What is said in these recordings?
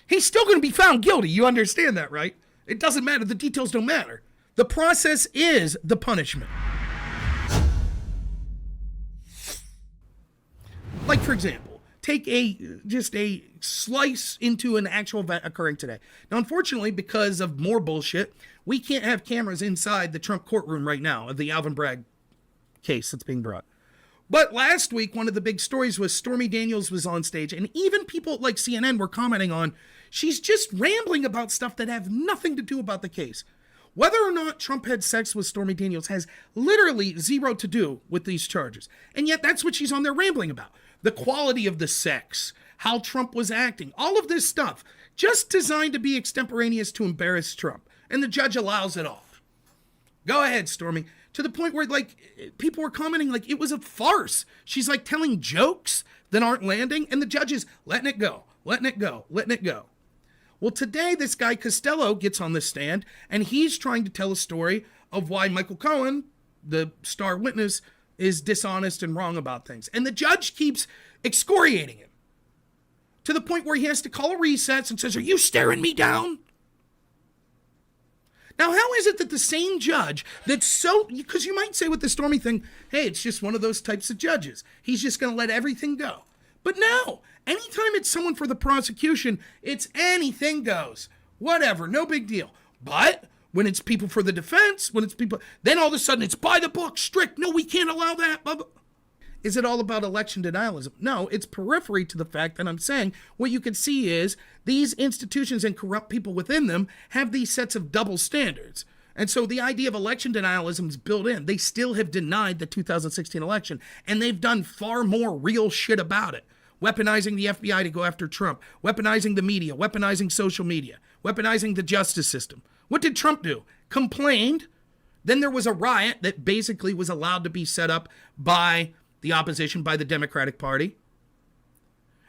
He's still going to be found guilty. You understand that, right? It doesn't matter. The details don't matter. The process is the punishment. Like, for example, take just a slice into an actual event occurring today. Now, unfortunately, because of more bullshit, we can't have cameras inside the Trump courtroom right now of the Alvin Bragg case that's being brought. But last week, one of the big stories was Stormy Daniels was on stage, and even people like CNN were commenting on, she's just rambling about stuff that have nothing to do about the case. Whether or not Trump had sex with Stormy Daniels has literally zero to do with these charges. And yet that's what she's on there rambling about. The quality of the sex, how Trump was acting, all of this stuff, just designed to be extemporaneous to embarrass Trump. And the judge allows it all. Go ahead, Stormy. To the point where, like, people were commenting like it was a farce. She's like telling jokes that aren't landing, and the judge is letting it go, letting it go, letting it go. Well, today this guy Costello gets on the stand, and he's trying to tell a story of why Michael Cohen, the star witness, is dishonest and wrong about things. And the judge keeps excoriating him to the point where he has to call a recess and says, "Are you staring me down?" Now, how is it that the same judge that's so, because you might say with the Stormy thing, hey, it's just one of those types of judges. He's just going to let everything go. But no, anytime it's someone for the prosecution, it's anything goes. Whatever, no big deal. But when it's people for the defense, when it's people, then all of a sudden it's by the book, strict. No, we can't allow that. Blah, blah. Is it all about election denialism? No, it's periphery to the fact that I'm saying what you can see is these institutions and corrupt people within them have these sets of double standards. And so the idea of election denialism is built in. They still have denied the 2016 election, and they've done far more real shit about it. Weaponizing the FBI to go after Trump, weaponizing the media, weaponizing social media, weaponizing the justice system. What did Trump do? Complained. Then there was a riot that basically was allowed to be set up by the opposition, by the Democratic Party.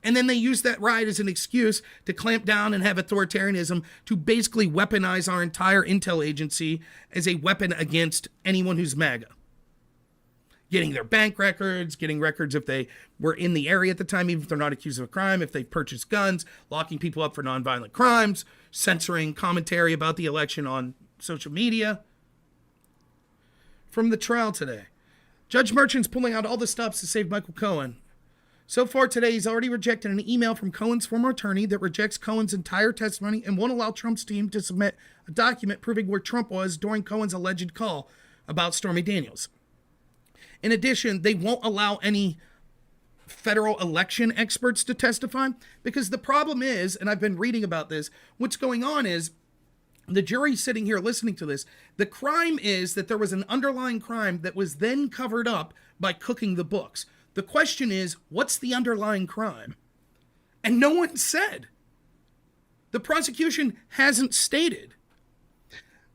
And then they used that riot as an excuse to clamp down and have authoritarianism to basically weaponize our entire intel agency as a weapon against anyone who's MAGA. Getting their bank records, getting records if they were in the area at the time, even if they're not accused of a crime, if they've purchased guns, locking people up for nonviolent crimes, censoring commentary about the election on social media. From the trial today, Judge Merchant's pulling out all the stops to save Michael Cohen. So far today, he's already rejected an email from Cohen's former attorney that rejects Cohen's entire testimony and won't allow Trump's team to submit a document proving where Trump was during Cohen's alleged call about Stormy Daniels. In addition, they won't allow any federal election experts to testify because the problem is, and I've been reading about this, what's going on is the jury sitting here listening to this, the crime is that there was an underlying crime that was then covered up by cooking the books. The question is, what's the underlying crime? And no one said. The prosecution hasn't stated.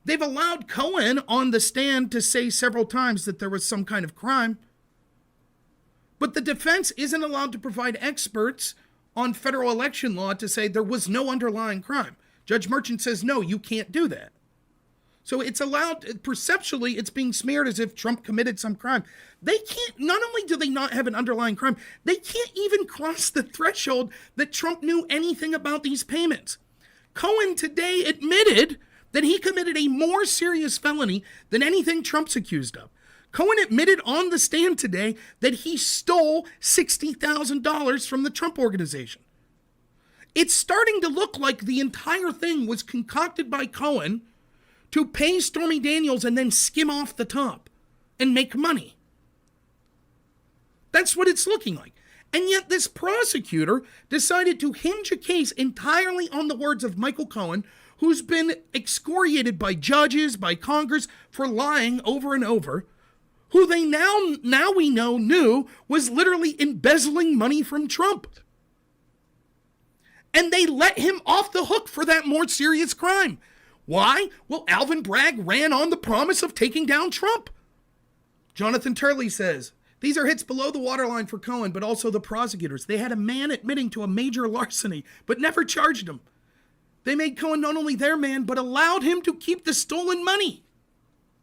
They've allowed Cohen on the stand to say several times that there was some kind of crime. But the defense isn't allowed to provide experts on federal election law to say there was no underlying crime. Judge Merchant says, no, you can't do that. So it's allowed, perceptually, it's being smeared as if Trump committed some crime. They can't, not only do they not have an underlying crime, they can't even cross the threshold that Trump knew anything about these payments. Cohen today admitted that he committed a more serious felony than anything Trump's accused of. Cohen admitted on the stand today that he stole $60,000 from the Trump organization. It's starting to look like the entire thing was concocted by Cohen to pay Stormy Daniels and then skim off the top and make money. That's what it's looking like. And yet this prosecutor decided to hinge a case entirely on the words of Michael Cohen, who's been excoriated by judges, by Congress for lying over and over, who they now we know knew was literally embezzling money from Trump. And they let him off the hook for that more serious crime. Why? Well, Alvin Bragg ran on the promise of taking down Trump. Jonathan Turley says, these are hits below the waterline for Cohen, but also the prosecutors. They had a man admitting to a major larceny, but never charged him. They made Cohen not only their man, but allowed him to keep the stolen money.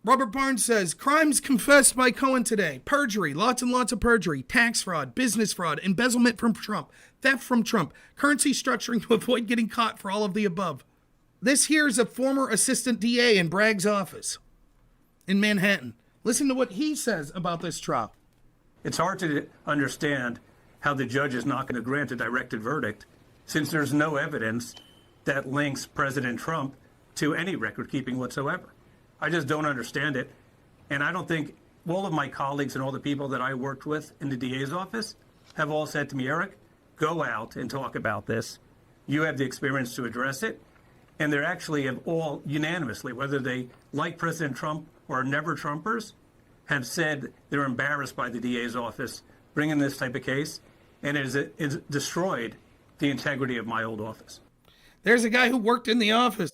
Robert Barnes says, crimes confessed by Cohen today. Perjury, lots and lots of perjury, tax fraud, business fraud, embezzlement from Trump, theft from Trump, currency structuring to avoid getting caught for all of the above. This here is a former assistant DA in Bragg's office in Manhattan. Listen to what he says about this trial. It's hard to understand how the judge is not going to grant a directed verdict since there's no evidence that links President Trump to any record keeping whatsoever. I just don't understand it. And I don't think all of my colleagues and all the people that I worked with in the DA's office have all said to me, Eric, go out and talk about this. You have the experience to address it. And they're actually have all unanimously, whether they like President Trump or are never Trumpers, have said they're embarrassed by the DA's office bringing this type of case. And it's destroyed the integrity of my old office. There's a guy who worked in the office.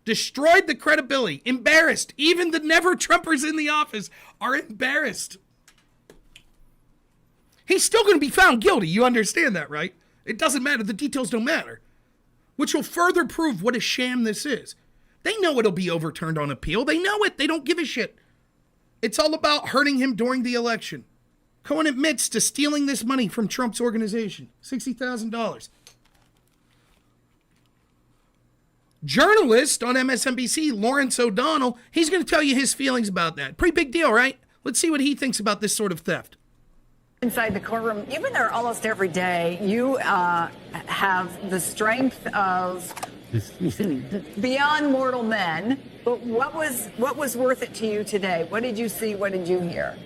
Destroyed the credibility. Embarrassed. Even the never Trumpers in the office are embarrassed. He's still going to be found guilty. You understand that, right? It doesn't matter. The details don't matter. Which will further prove what a sham this is. They know it'll be overturned on appeal. They know it. They don't give a shit. It's all about hurting him during the election. Cohen admits to stealing this money from Trump's organization. $60,000. Journalist on MSNBC, Lawrence O'Donnell, he's going to tell you his feelings about that. Pretty big deal, right? Let's see what he thinks about this sort of theft. Inside the courtroom, you've been there almost every day. You have the strength of beyond mortal men. But what was worth it to you today? What did you see? What did you hear?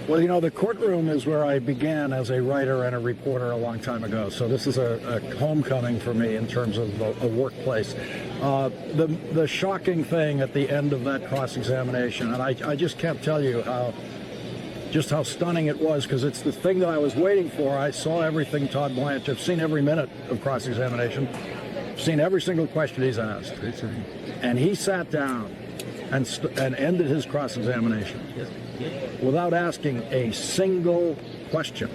Well, you know, the courtroom is where I began as a writer and a reporter a long time ago. So this is a homecoming for me in terms of a workplace. The shocking thing at the end of that cross-examination, and I just can't tell you how stunning it was, because it's the thing that I was waiting for. I saw everything Todd Blanche. I've seen every minute of cross-examination. Seen every single question he's asked. And he sat down and ended his cross-examination without asking a single question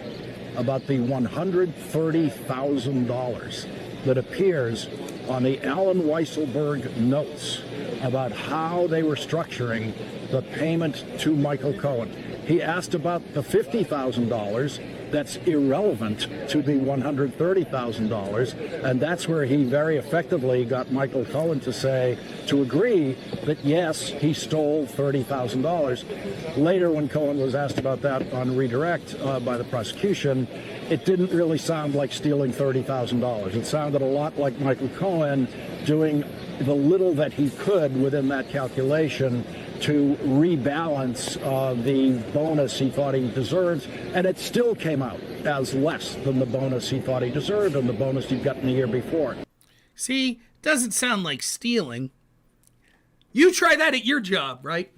about the $130,000 that appears on the Alan Weisselberg notes about how they were structuring the payment to Michael Cohen. He asked about the $50,000 that's irrelevant to the $130,000, and that's where he very effectively got Michael Cohen to agree that yes, he stole $30,000. Later, when Cohen was asked about that on redirect by the prosecution, it didn't really sound like stealing $30,000. It sounded a lot like Michael Cohen doing the little that he could within that calculation to rebalance the bonus he thought he deserved, and it still came out as less than the bonus he thought he deserved and the bonus he'd gotten the year before. See, doesn't sound like stealing. You try that at your job, right?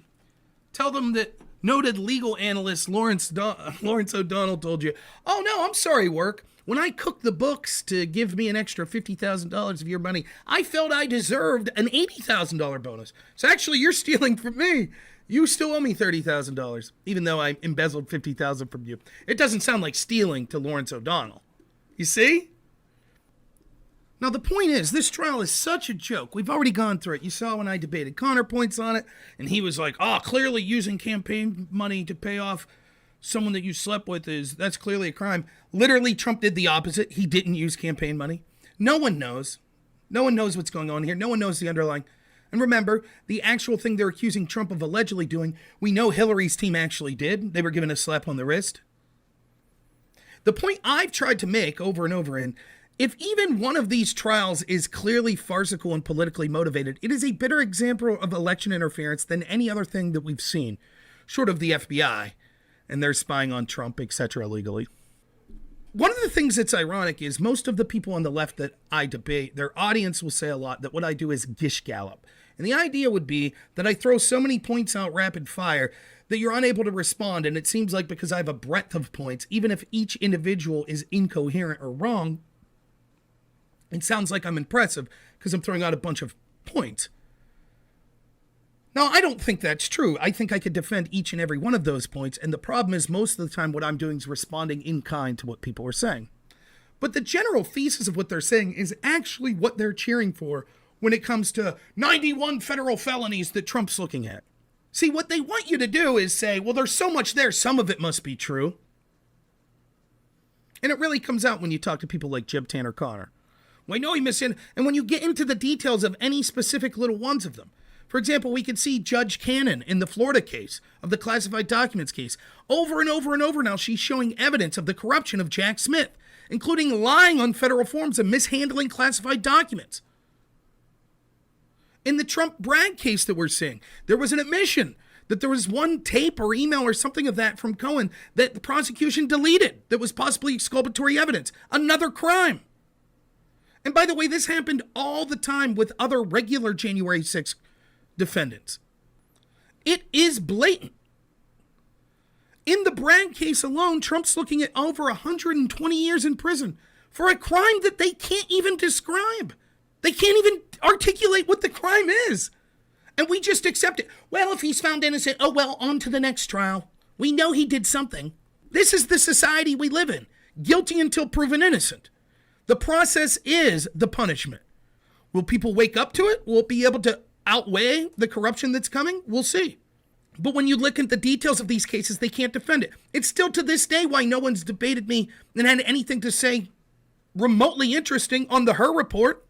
Tell them that noted legal analyst Lawrence O'Donnell told you, oh no, I'm sorry, work. When I cooked the books to give me an extra $50,000 of your money, I felt I deserved an $80,000 bonus. So actually, you're stealing from me. You still owe me $30,000, even though I embezzled $50,000 from you. It doesn't sound like stealing to Lawrence O'Donnell. You see? Now, the point is, this trial is such a joke. We've already gone through it. You saw when I debated counterpoints on it, and he was like, clearly using campaign money to pay off someone that you slept with that's clearly a crime. Literally, Trump did the opposite. He didn't use campaign money. No one knows. No one knows what's going on here. No one knows the underlying. And remember, the actual thing they're accusing Trump of allegedly doing, we know Hillary's team actually did. They were given a slap on the wrist. The point I've tried to make over and over in, if even one of these trials is clearly farcical and politically motivated, it is a better example of election interference than any other thing that we've seen, short of the FBI and they're spying on Trump, etc. illegally. One of the things that's ironic is most of the people on the left that I debate, their audience will say a lot that what I do is gish gallop. And the idea would be that I throw so many points out rapid fire that you're unable to respond. And it seems like because I have a breadth of points, even if each individual is incoherent or wrong, it sounds like I'm impressive because I'm throwing out a bunch of points. Now, I don't think that's true. I think I could defend each and every one of those points. And the problem is most of the time what I'm doing is responding in kind to what people are saying. But the general thesis of what they're saying is actually what they're cheering for when it comes to 91 federal felonies that Trump's looking at. See, what they want you to do is say, well, there's so much there, some of it must be true. And it really comes out when you talk to people like Jeb Tanner Connor. Well, I know he missed in, and when you get into the details of any specific little ones of them. For example, we could see Judge Cannon in the Florida case, of the classified documents case. Over and over and over now, she's showing evidence of the corruption of Jack Smith, including lying on federal forms and mishandling classified documents. In the Trump Bragg case that we're seeing, there was an admission that there was one tape or email or something of that from Cohen that the prosecution deleted that was possibly exculpatory evidence. Another crime. And by the way, this happened all the time with other regular January 6th defendants. It is blatant. In the Bragg case alone, Trump's looking at over 120 years in prison for a crime that they can't even describe. They can't even articulate what the crime is. And we just accept it. Well, if he's found innocent, oh well, on to the next trial. We know he did something. This is the society we live in. Guilty until proven innocent. The process is the punishment. Will people wake up to it? Will it be able to outweigh the corruption that's coming? We'll see. But when you look at the details of these cases, they can't defend it. It's still to this day why no one's debated me and had anything to say remotely interesting on the Her report.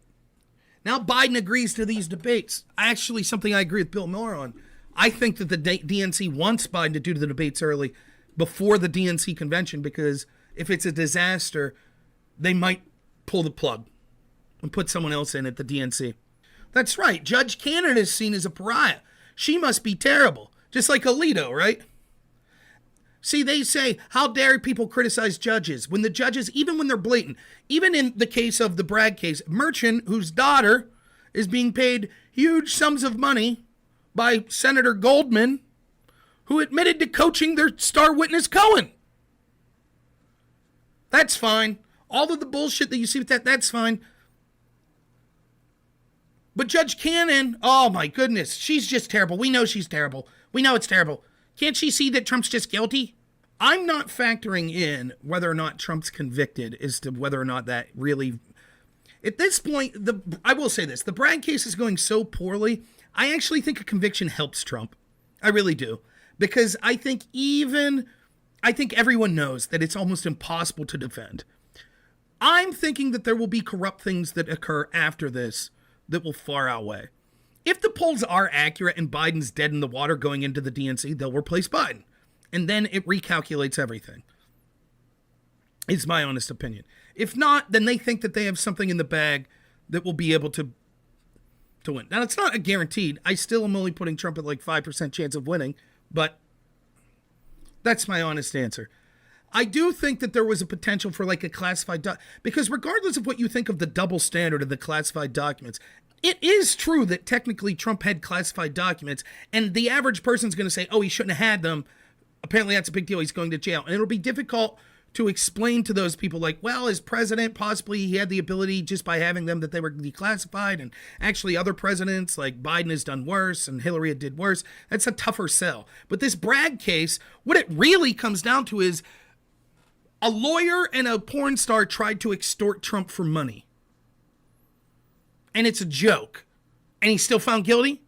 Now Biden agrees to these debates. Actually, something I agree with Bill Miller on. I think that the DNC wants Biden to do the debates early before the DNC convention, because if it's a disaster, they might pull the plug and put someone else in at the DNC. That's right. Judge Cannon is seen as a pariah. She must be terrible. Just like Alito, right? See, they say, how dare people criticize judges when the judges, even when they're blatant, even in the case of the Bragg case, Merchant, whose daughter is being paid huge sums of money by Senator Goldman, who admitted to coaching their star witness Cohen. That's fine. All of the bullshit that you see with that, that's fine. But Judge Cannon, oh my goodness, she's just terrible. We know she's terrible. We know it's terrible. Can't she see that Trump's just guilty? I'm not factoring in whether or not Trump's convicted as to whether or not that really... At this point, I will say this. The Bragg case is going so poorly, I actually think a conviction helps Trump. I really do. Because I think everyone knows that it's almost impossible to defend. I'm thinking that there will be corrupt things that occur after this that will far outweigh. If the polls are accurate and Biden's dead in the water going into the DNC, they'll replace Biden. And then it recalculates everything. It's my honest opinion. If not, then they think that they have something in the bag that will be able to win. Now, it's not a guaranteed. I still am only putting Trump at like 5% chance of winning, but that's my honest answer. I do think that there was a potential for like a classified because regardless of what you think of the double standard of the classified documents, it is true that technically Trump had classified documents, and the average person's going to say, oh, he shouldn't have had them. Apparently that's a big deal. He's going to jail. And it'll be difficult to explain to those people like, well, as president, possibly he had the ability just by having them that they were declassified. And actually other presidents like Biden has done worse and Hillary did worse. That's a tougher sell. But this Bragg case, what it really comes down to is a lawyer and a porn star tried to extort Trump for money. And it's a joke. And he's still found guilty?